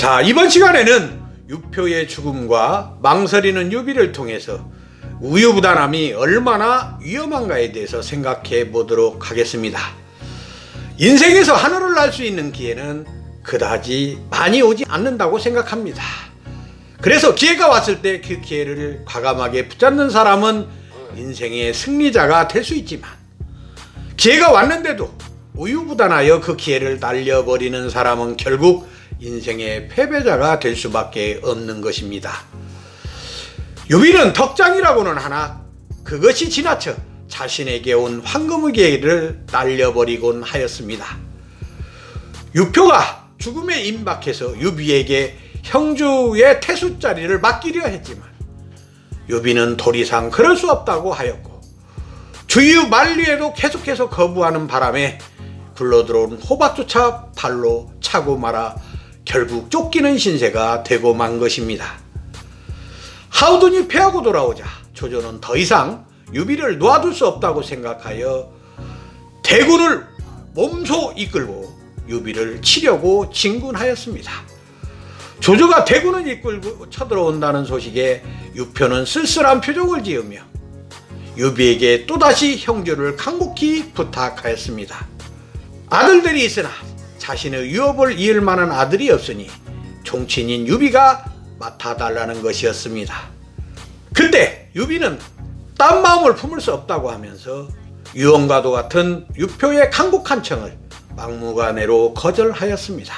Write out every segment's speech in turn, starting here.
자, 이번 시간에는 유표의 죽음과 망설이는 유비를 통해서 우유부단함이 얼마나 위험한가에 대해서 생각해 보도록 하겠습니다. 인생에서 하늘을 날 수 있는 기회는 그다지 많이 오지 않는다고 생각합니다. 그래서 기회가 왔을 때 그 기회를 과감하게 붙잡는 사람은 인생의 승리자가 될 수 있지만, 기회가 왔는데도 우유부단하여 그 기회를 날려버리는 사람은 결국 인생의 패배자가 될 수밖에 없는 것입니다. 유비는 덕장이라고는 하나 그것이 지나쳐 자신에게 온 황금의 기회를 날려버리곤 하였습니다. 유표가 죽음에 임박해서 유비에게 형주의 태수 자리를 맡기려 했지만 유비는 도리상 그럴 수 없다고 하였고, 주유 만리에도 계속해서 거부하는 바람에 굴러들어온 호박조차 발로 차고 말아 결국 쫓기는 신세가 되고 만 것입니다. 하우든이 패하고 돌아오자 조조는 더 이상 유비를 놓아둘 수 없다고 생각하여 대군을 몸소 이끌고 유비를 치려고 진군하였습니다. 조조가 대군을 이끌고 쳐들어온다는 소식에 유표는 쓸쓸한 표정을 지으며 유비에게 또다시 형주를 간곡히 부탁하였습니다. 아들들이 있으나 자신의 유업을 이을 만한 아들이 없으니 종친인 유비가 맡아달라는 것이었습니다. 그때 유비는 딴 마음을 품을 수 없다고 하면서 유언과도 같은 유표의 간곡한 청을 막무가내로 거절하였습니다.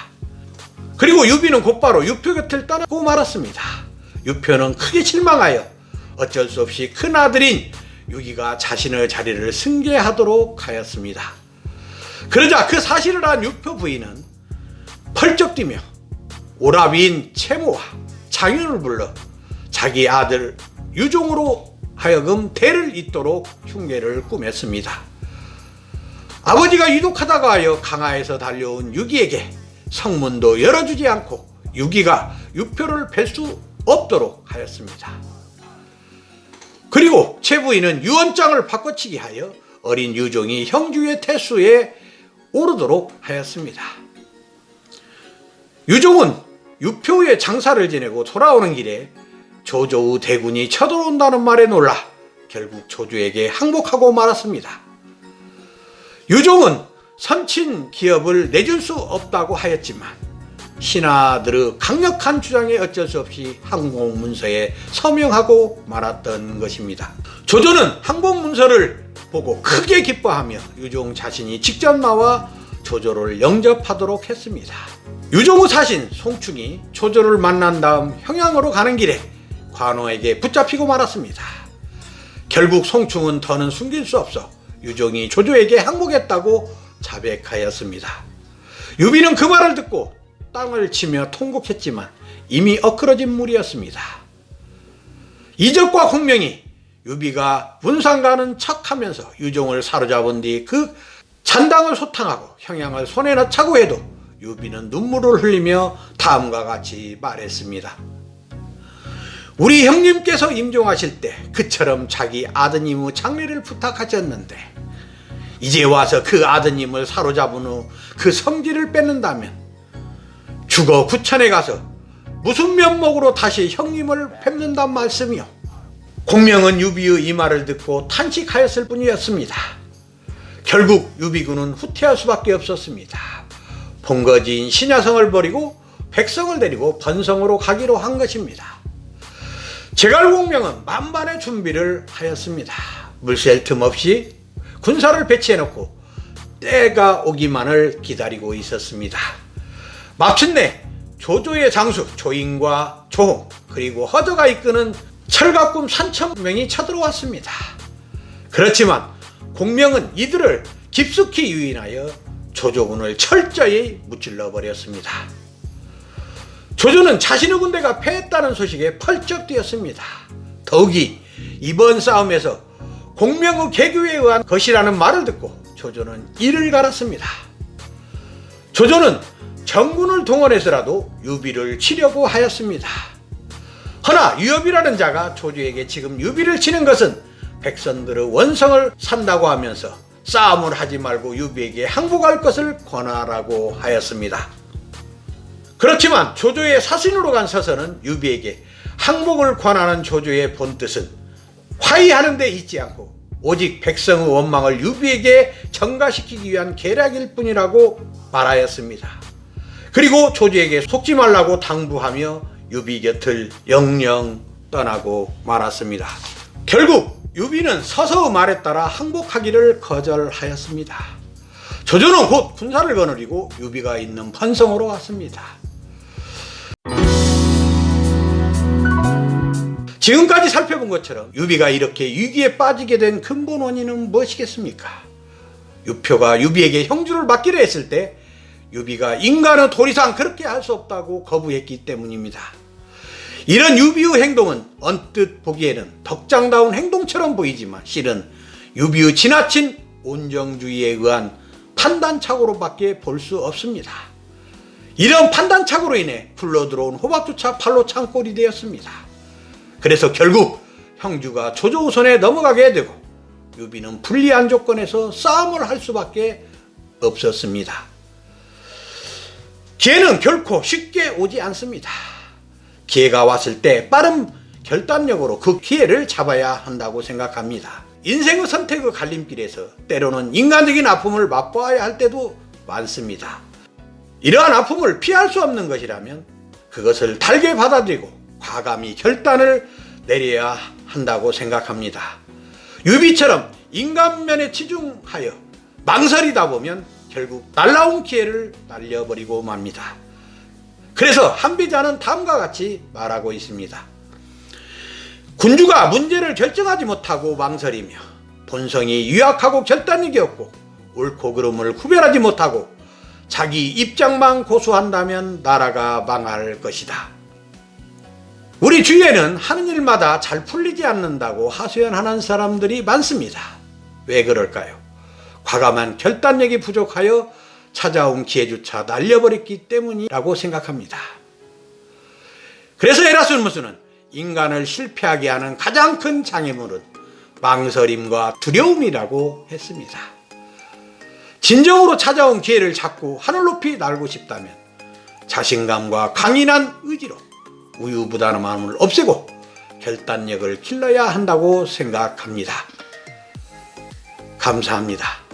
그리고 유비는 곧바로 유표 곁을 떠나고 말았습니다. 유표는 크게 실망하여 어쩔 수 없이 큰 아들인 유기가 자신의 자리를 승계하도록 하였습니다. 그러자 그 사실을 안 유표 부인은 펄쩍 뛰며 오라비인 채모와 장윤을 불러 자기 아들 유종으로 하여금 대를 잇도록 흉계를 꾸몄습니다. 아버지가 유독하다가 하여 강하에서 달려온 유기에게 성문도 열어주지 않고 유기가 유표를 뵐 수 없도록 하였습니다. 그리고 채 부인은 유언장을 바꿔치기 하여 어린 유종이 형주의 태수에 오르도록 하였습니다. 유종은 유표의 장사를 지내고 돌아오는 길에 조조의 대군이 쳐들어온다는 말에 놀라 결국 조조에게 항복하고 말았습니다. 유종은 선친 기업을 내줄 수 없다고 하였지만 신하들의 강력한 주장에 어쩔 수 없이 항복문서에 서명하고 말았던 것입니다. 조조는 항복문서를 보고 크게 기뻐하며 유종 자신이 직접 나와 조조를 영접하도록 했습니다. 유종의 사신 송충이 조조를 만난 다음 평양으로 가는 길에 관우에게 붙잡히고 말았습니다. 결국 송충은 더는 숨길 수 없어 유종이 조조에게 항복했다고 자백하였습니다. 유비는 그 말을 듣고 땅을 치며 통곡했지만 이미 엇그러진 물이었습니다. 이적과 공명이 유비가 문상 가는 척하면서 유종을 사로잡은 뒤 그 잔당을 소탕하고 형양을 손에 넣자고 해도 유비는 눈물을 흘리며 다음과 같이 말했습니다. 우리 형님께서 임종하실 때 그처럼 자기 아드님의 장례를 부탁하셨는데 이제 와서 그 아드님을 사로잡은 후 그 성질을 뺏는다면 죽어 구천에 가서 무슨 면목으로 다시 형님을 뵙는단 말씀이요. 공명은 유비의 이 말을 듣고 탄식하였을 뿐이었습니다. 결국 유비군은 후퇴할 수밖에 없었습니다. 본거지인 신야성을 버리고 백성을 데리고 번성으로 가기로 한 것입니다. 제갈공명은 만반의 준비를 하였습니다. 물샐 틈 없이 군사를 배치해놓고 때가 오기만을 기다리고 있었습니다. 마침내 조조의 장수 조인과 조홍 그리고 허저가 이끄는 철갑군 3,000명이 쳐들어왔습니다. 그렇지만 공명은 이들을 깊숙이 유인하여 조조군을 철저히 무찔러 버렸습니다. 조조는 자신의 군대가 패했다는 소식에 펄쩍 뛰었습니다. 더욱이 이번 싸움에서 공명의 계교에 의한 것이라는 말을 듣고 조조는 이를 갈았습니다. 조조는 정군을 동원해서라도 유비를 치려고 하였습니다. 허나 유엽이라는 자가 조조에게 지금 유비를 치는 것은 백성들의 원성을 산다고 하면서 싸움을 하지 말고 유비에게 항복할 것을 권하라고 하였습니다. 그렇지만 조조의 사신으로 간 서선은 유비에게 항복을 권하는 조조의 본뜻은 화의하는 데 있지 않고 오직 백성의 원망을 유비에게 전가시키기 위한 계략일 뿐이라고 말하였습니다. 그리고 조조에게 속지 말라고 당부하며 유비 곁을 영영 떠나고 말았습니다. 결국 유비는 서서의 말에 따라 항복하기를 거절하였습니다. 조조는 곧 군사를 거느리고 유비가 있는 번성으로 왔습니다. 지금까지 살펴본 것처럼 유비가 이렇게 위기에 빠지게 된 근본 원인은 무엇이겠습니까? 유표가 유비에게 형주를 맡기려 했을 때 유비가 인간은 도리상 그렇게 할 수 없다고 거부했기 때문입니다. 이런 유비의 행동은 언뜻 보기에는 덕장다운 행동처럼 보이지만 실은 유비의 지나친 온정주의에 의한 판단착오로밖에 볼 수 없습니다. 이런 판단착오로 인해 굴러들어온 호박조차 팔로 찬 꼴이 되었습니다. 그래서 결국 형주가 조조 손에 넘어가게 되고 유비는 불리한 조건에서 싸움을 할 수밖에 없었습니다. 기회는 결코 쉽게 오지 않습니다. 기회가 왔을 때 빠른 결단력으로 그 기회를 잡아야 한다고 생각합니다. 인생의 선택의 갈림길에서 때로는 인간적인 아픔을 맛보아야 할 때도 많습니다. 이러한 아픔을 피할 수 없는 것이라면 그것을 달게 받아들이고 과감히 결단을 내려야 한다고 생각합니다. 유비처럼 인간면에 치중하여 망설이다 보면 결국 날라온 기회를 날려버리고 맙니다. 그래서 한비자는 다음과 같이 말하고 있습니다. 군주가 문제를 결정하지 못하고 망설이며 본성이 유약하고 결단력이 없고 옳고 그름을 구별하지 못하고 자기 입장만 고수한다면 나라가 망할 것이다. 우리 주위에는 하는 일마다 잘 풀리지 않는다고 하소연하는 사람들이 많습니다. 왜 그럴까요? 과감한 결단력이 부족하여 찾아온 기회조차 날려버렸기 때문이라고 생각합니다. 그래서 에라스무스는 인간을 실패하게 하는 가장 큰 장애물은 망설임과 두려움이라고 했습니다. 진정으로 찾아온 기회를 잡고 하늘 높이 날고 싶다면 자신감과 강인한 의지로 우유부단한 마음을 없애고 결단력을 길러야 한다고 생각합니다. 감사합니다.